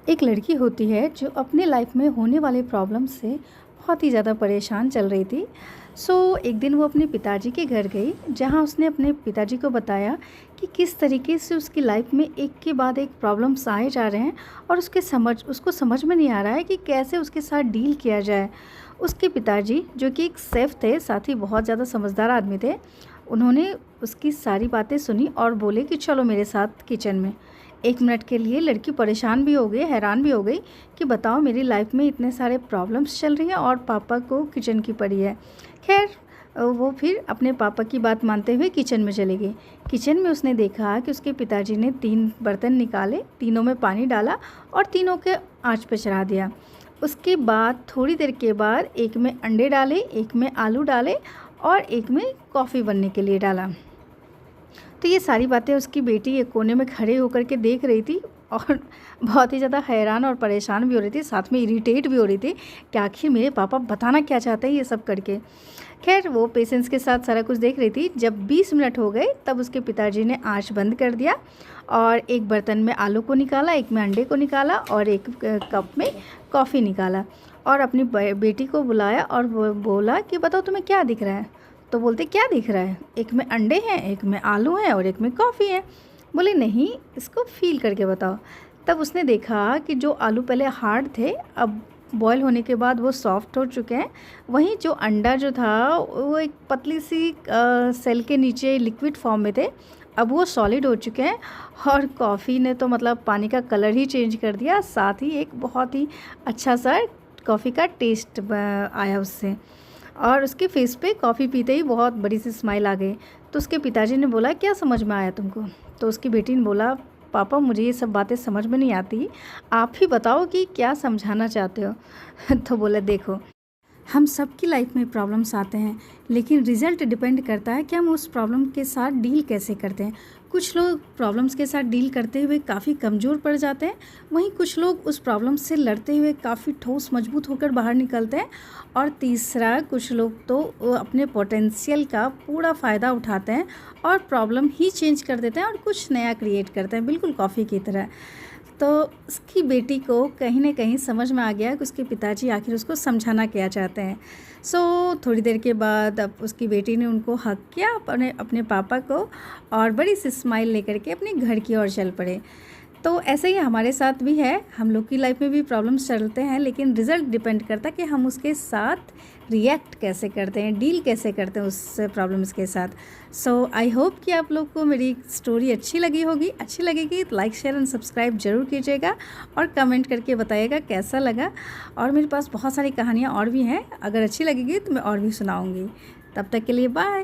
एक लड़की होती है जो अपने लाइफ में होने वाले प्रॉब्लम से बहुत ही ज़्यादा परेशान चल रही थी। एक दिन वो अपने पिताजी के घर गई, जहाँ उसने अपने पिताजी को बताया कि किस तरीके से उसकी लाइफ में एक के बाद एक प्रॉब्लम्स आए जा रहे हैं और उसको समझ में नहीं आ रहा है कि कैसे उसके साथ डील किया जाए। उसके पिताजी, जो कि एक सेफ थे, साथ ही बहुत ज़्यादा समझदार आदमी थे, उन्होंने उसकी सारी बातें सुनी और बोले कि चलो मेरे साथ किचन में। 1 मिनट के लिए लड़की परेशान भी हो गई, हैरान भी हो गई कि बताओ, मेरी लाइफ में इतने सारे प्रॉब्लम्स चल रही हैं और पापा को किचन की पड़ी है। खैर, वो फिर अपने पापा की बात मानते हुए किचन में चली गई। किचन में उसने देखा कि उसके पिताजी ने 3 बर्तन निकाले, तीनों में पानी डाला और तीनों के आँच पे चढ़ा दिया। उसके बाद थोड़ी देर के बाद एक में अंडे डाले, एक में आलू डाले और एक में कॉफ़ी बनने के लिए डाला। तो ये सारी बातें उसकी बेटी एक कोने में खड़े होकर के देख रही थी और बहुत ही ज़्यादा हैरान और परेशान भी हो रही थी, साथ में इरिटेट भी हो रही थी कि आखिर मेरे पापा बताना क्या चाहते हैं ये सब करके। खैर, वो पेशेंस के साथ सारा कुछ देख रही थी। जब 20 मिनट हो गए तब उसके पिताजी ने आँच बंद कर दिया और एक बर्तन में आलू को निकाला, एक में अंडे को निकाला और एक कप में कॉफ़ी निकाला और अपनी बेटी को बुलाया और बोला कि बताओ तुम्हें क्या दिख रहा है। तो बोलते क्या दिख रहा है, एक में अंडे हैं, एक में आलू हैं और एक में कॉफ़ी है। बोले नहीं, इसको फील करके बताओ। तब उसने देखा कि जो आलू पहले हार्ड थे, अब बॉयल होने के बाद वो सॉफ्ट हो चुके हैं। वहीं जो अंडा जो था वो एक पतली सी सेल के नीचे लिक्विड फॉर्म में थे, अब वो सॉलिड हो चुके हैं। और कॉफ़ी ने तो मतलब पानी का कलर ही चेंज कर दिया, साथ ही एक बहुत ही अच्छा सा कॉफ़ी का टेस्ट आया उससे। और उसके फेस पे कॉफ़ी पीते ही बहुत बड़ी सी स्माइल आ गई। तो उसके पिताजी ने बोला क्या समझ में आया तुमको। तो उसकी बेटी ने बोला पापा, मुझे ये सब बातें समझ में नहीं आती, आप ही बताओ कि क्या समझाना चाहते हो। तो बोला देखो, हम सबकी लाइफ में प्रॉब्लम्स आते हैं, लेकिन रिज़ल्ट डिपेंड करता है कि हम उस प्रॉब्लम के साथ डील कैसे करते हैं। कुछ लोग प्रॉब्लम्स के साथ डील करते हुए काफ़ी कमज़ोर पड़ जाते हैं, वहीं कुछ लोग उस प्रॉब्लम से लड़ते हुए काफ़ी ठोस मजबूत होकर बाहर निकलते हैं। और तीसरा, कुछ लोग तो अपने पोटेंशियल का पूरा फ़ायदा उठाते हैं और प्रॉब्लम ही चेंज कर देते हैं और कुछ नया क्रिएट करते हैं, बिल्कुल कॉफ़ी की तरह। तो उसकी बेटी को कहीं न कहीं समझ में आ गया कि उसके पिताजी आखिर उसको समझाना क्या चाहते हैं। थोड़ी देर के बाद अब उसकी बेटी ने उनको हग किया, अपने पापा को, और बड़ी सी स्माइल लेकर के अपने घर की ओर चल पड़े। तो ऐसे ही हमारे साथ भी है, हम लोग की लाइफ में भी प्रॉब्लम्स चलते हैं, लेकिन रिज़ल्ट डिपेंड करता है कि हम उसके साथ रिएक्ट कैसे करते हैं, डील कैसे करते हैं उस प्रॉब्लम्स के साथ। आई होप कि आप लोग को मेरी स्टोरी अच्छी लगी होगी। अच्छी लगेगी तो लाइक, शेयर एंड सब्सक्राइब ज़रूर कीजिएगा और कमेंट करके बताइएगा कैसा लगा। और मेरे पास बहुत सारी कहानियाँ और भी हैं, अगर अच्छी लगेगी तो मैं और भी सुनाऊँगी। तब तक के लिए बाय।